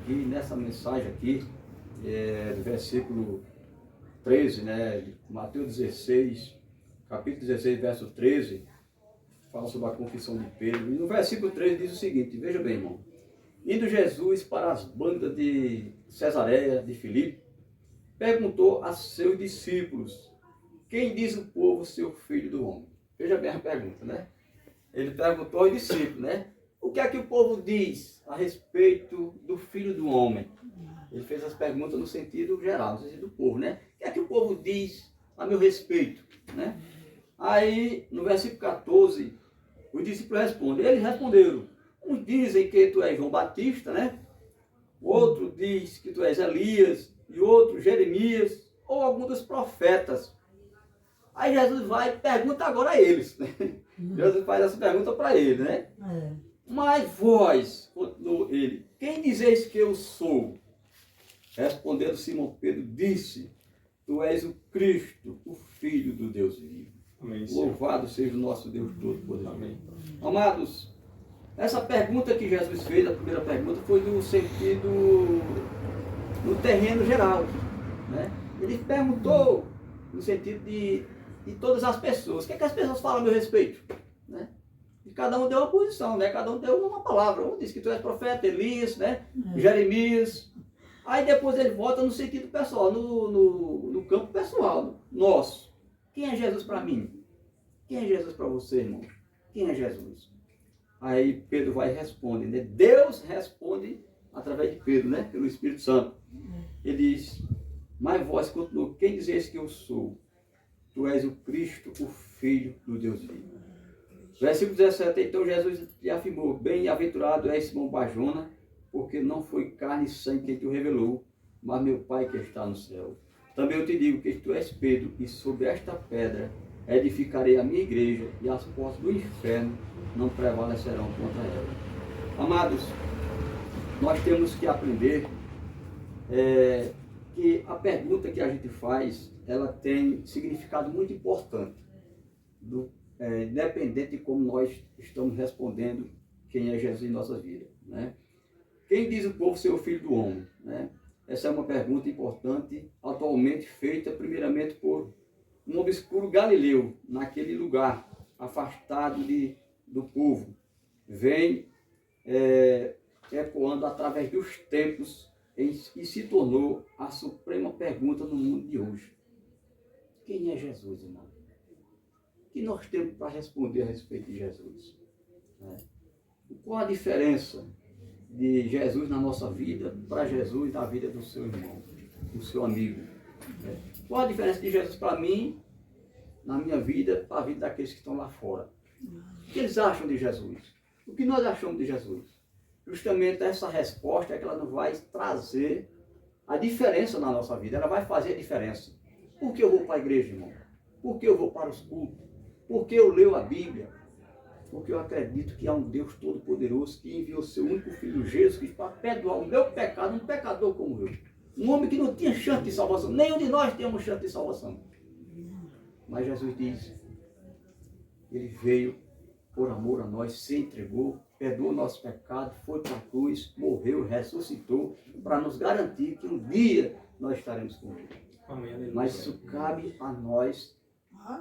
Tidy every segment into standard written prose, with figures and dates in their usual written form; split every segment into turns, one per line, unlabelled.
aqui, nessa mensagem aqui, do versículo 13, né, Mateus 16, capítulo 16, verso 13, fala sobre a confissão de Pedro. E no versículo 13 diz o seguinte, veja bem, irmão. Indo Jesus para as bandas de Cesareia, de Filipe, perguntou a seus discípulos, quem diz o povo ser o filho do homem? Veja bem a pergunta, né? Ele perguntou aos discípulos, né? O que é que o povo diz a respeito do filho do homem? Ele fez as perguntas no sentido geral, no sentido do povo, né? O que é que o povo diz a meu respeito, né? Aí, no versículo 14, os discípulos respondem. Eles responderam. Uns dizem que tu és João Batista, né? Outro diz que tu és Elias, e outro Jeremias, ou algum dos profetas. Aí Jesus vai e pergunta agora a eles, né? Jesus faz essa pergunta para ele, né? Mas vós, continuou ele, quem dizeis que eu sou? Respondendo Simão Pedro, disse, tu és o Cristo, o Filho do Deus vivo. Amém, louvado seja o nosso Deus Todo-Poderoso. Amém. Amados, essa pergunta que Jesus fez, a primeira pergunta, foi no sentido, no terreno geral, né? Ele perguntou no sentido de todas as pessoas. O que é que as pessoas falam a meu respeito? Né? E cada um deu uma posição, né? Cada um deu uma palavra. Um disse que tu és profeta, Elias, né? Jeremias. Aí depois ele volta no sentido pessoal, no campo pessoal, nosso. Quem é Jesus para mim? Quem é Jesus para você, irmão? Quem é Jesus? Aí Pedro vai e responde, né? Deus responde através de Pedro, né? Pelo Espírito Santo. Ele diz, mas vós continuou, quem dizes que eu sou? Tu és o Cristo, o Filho do Deus vivo. Versículo 17, então Jesus lhe afirmou, bem-aventurado és Simão Barjona, porque não foi carne e sangue quem te o revelou, mas meu Pai que está no céu. Também eu te digo que tu és Pedro, e sobre esta pedra edificarei a minha igreja, e as portas do inferno não prevalecerão contra ela. Amados, nós temos que aprender que a pergunta que a gente faz, ela tem significado muito importante, independente de como nós estamos respondendo quem é Jesus em nossa vida, né? Quem diz o povo ser o filho do homem, né? Essa é uma pergunta importante, atualmente feita primeiramente por um obscuro galileu, naquele lugar, afastado do povo. Vem ecoando através dos tempos e se tornou a suprema pergunta no mundo de hoje. Quem é Jesus, irmão? O que nós temos para responder a respeito de Jesus? Qual a diferença de Jesus na nossa vida para Jesus na vida do seu irmão, do seu amigo? Qual a diferença de Jesus para mim, na minha vida, para a vida daqueles que estão lá fora? O que eles acham de Jesus? O que nós achamos de Jesus? Justamente essa resposta é que ela não vai trazer a diferença na nossa vida, ela vai fazer a diferença. Por que eu vou para a igreja, irmão? Por que eu vou para os cultos? Por que eu leio a Bíblia? Porque eu acredito que há um Deus Todo-Poderoso que enviou seu único Filho, Jesus Cristo, para perdoar o meu pecado, um pecador como eu. Um homem que não tinha chance de salvação. Nenhum de nós temos chance de salvação. Mas Jesus diz, ele veio por amor a nós, se entregou, perdoou o nosso pecado, foi para a cruz, morreu, ressuscitou, para nos garantir que um dia nós estaremos com ele. Amém. Mas isso cabe a nós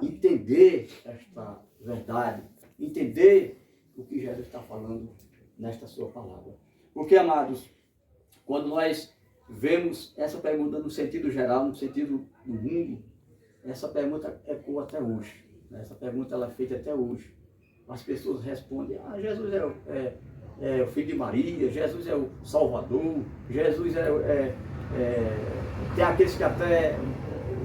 entender esta verdade, entender o que Jesus está falando nesta sua palavra. Porque, amados, quando nós vemos essa pergunta no sentido geral, no sentido do mundo, essa pergunta ecoa até hoje. Essa pergunta ela é feita até hoje. As pessoas respondem, Jesus é o filho de Maria, Jesus é o Salvador, Jesus tem aqueles que até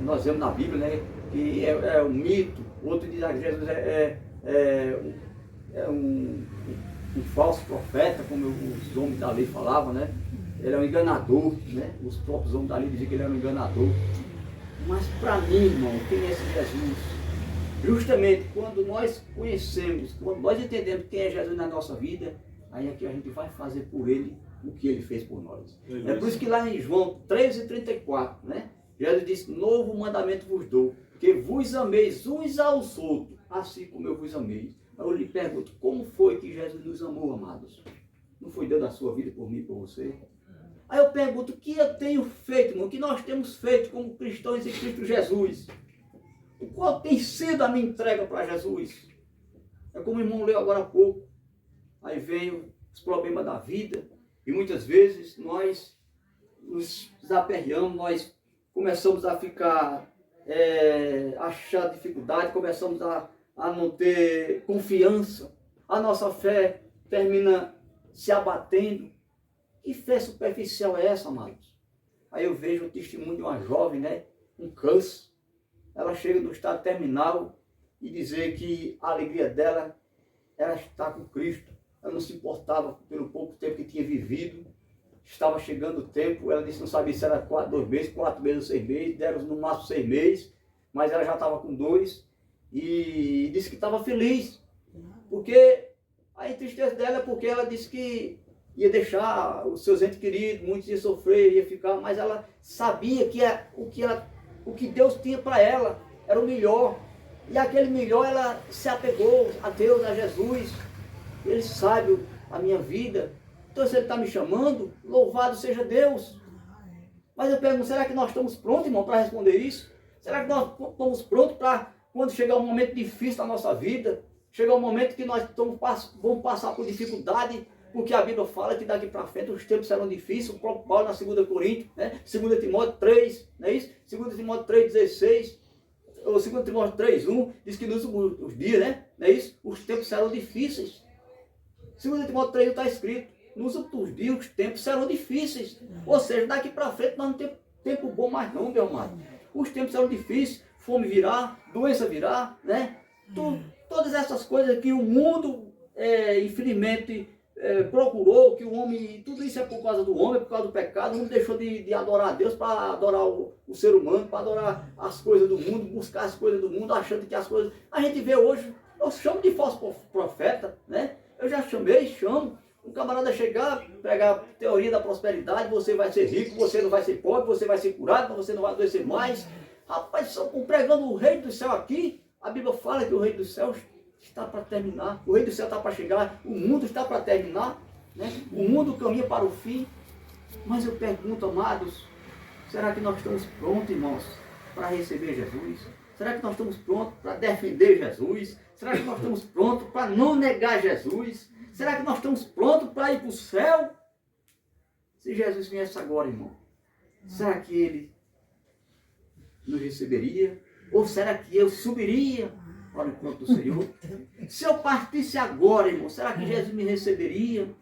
nós vemos na Bíblia, né, que é um mito. Outro diz que Jesus é um falso profeta, como os homens da lei falavam, né? Ele é um enganador, né? Os próprios homens da lei diziam que ele era um enganador. Mas para mim, irmão, quem é esse Jesus? Justamente quando nós conhecemos, quando nós entendemos quem é Jesus na nossa vida, aí é que a gente vai fazer por ele o que ele fez por nós. É por isso que lá em João 13:34, né? Jesus disse, novo mandamento vos dou, que vos ameis uns aos outros, assim como eu vos amei. Aí eu lhe pergunto, como foi que Jesus nos amou, amados? Não foi dando a sua vida por mim e por você? Aí eu pergunto, o que eu tenho feito, irmão? O que nós temos feito como cristãos em Cristo Jesus? Qual tem sido a minha entrega para Jesus? É como o irmão leu agora há pouco. Aí vem os problemas da vida. E muitas vezes nós nos desaperreamos, nós começamos a ficar, achar dificuldade, começamos a não ter confiança. A nossa fé termina se abatendo. Que fé superficial é essa, amados? Aí eu vejo o testemunho de uma jovem, né? Um câncer. Ela chega no estado terminal e dizer que a alegria dela era estar com Cristo. Ela não se importava pelo pouco tempo que tinha vivido. Estava chegando o tempo, ela disse que não sabia se era 2 meses, 4 meses ou 6 meses, deram no máximo 6 meses, mas ela já estava com 2 e disse que estava feliz. Porque a tristeza dela é porque ela disse que ia deixar os seus entes queridos, muitos iam sofrer, ia ficar, mas ela sabia que o que Deus tinha para ela era o melhor. E aquele melhor ela se apegou a Deus, a Jesus. Ele sabe a minha vida. Então se Ele está me chamando, louvado seja Deus. Mas eu pergunto, será que nós estamos prontos, irmão, para responder isso? Será que nós estamos prontos para, quando chegar um momento difícil na nossa vida, chegar um momento que nós vamos passar por dificuldade, porque a Bíblia fala que daqui para frente os tempos serão difíceis. O próprio Paulo na 2 Coríntios, né? 2 Timóteo 3, não é isso? 2 Timóteo 3,16, ou 2 Timóteo 3,1, diz que nos últimos dias, né? Não é isso? Os tempos serão difíceis. 2 Timóteo 3 está escrito, nos últimos dias os tempos serão difíceis. Ou seja, daqui para frente nós não temos tempo bom mais não, meu amado. Os tempos serão difíceis, fome virá, doença virá, né? Todas essas coisas que o mundo, infelizmente, procurou, que o homem, tudo isso é por causa do homem, por causa do pecado. O mundo deixou de adorar a Deus para adorar o ser humano, para adorar as coisas do mundo, buscar as coisas do mundo, achando que as coisas... A gente vê hoje, eu chamo de falso profeta, né? Eu já chamo, um camarada chegar, pregar a teoria da prosperidade, você vai ser rico, você não vai ser pobre, você vai ser curado, você não vai adoecer mais. Rapaz, só pregando o reino do céu aqui, a Bíblia fala que o reino dos céus está para terminar, o reino do céu está para chegar, o mundo está para terminar, né? O mundo caminha para o fim. Mas eu pergunto, amados, será que nós estamos prontos, irmãos, para receber Jesus? Será que nós estamos prontos para defender Jesus? Será que nós estamos prontos para não negar Jesus? Será que nós estamos prontos para ir para o céu? Se Jesus viesse agora, irmão, será que Ele nos receberia? Ou será que eu subiria para o encontro do Senhor? Se eu partisse agora, irmão, será que Jesus me receberia?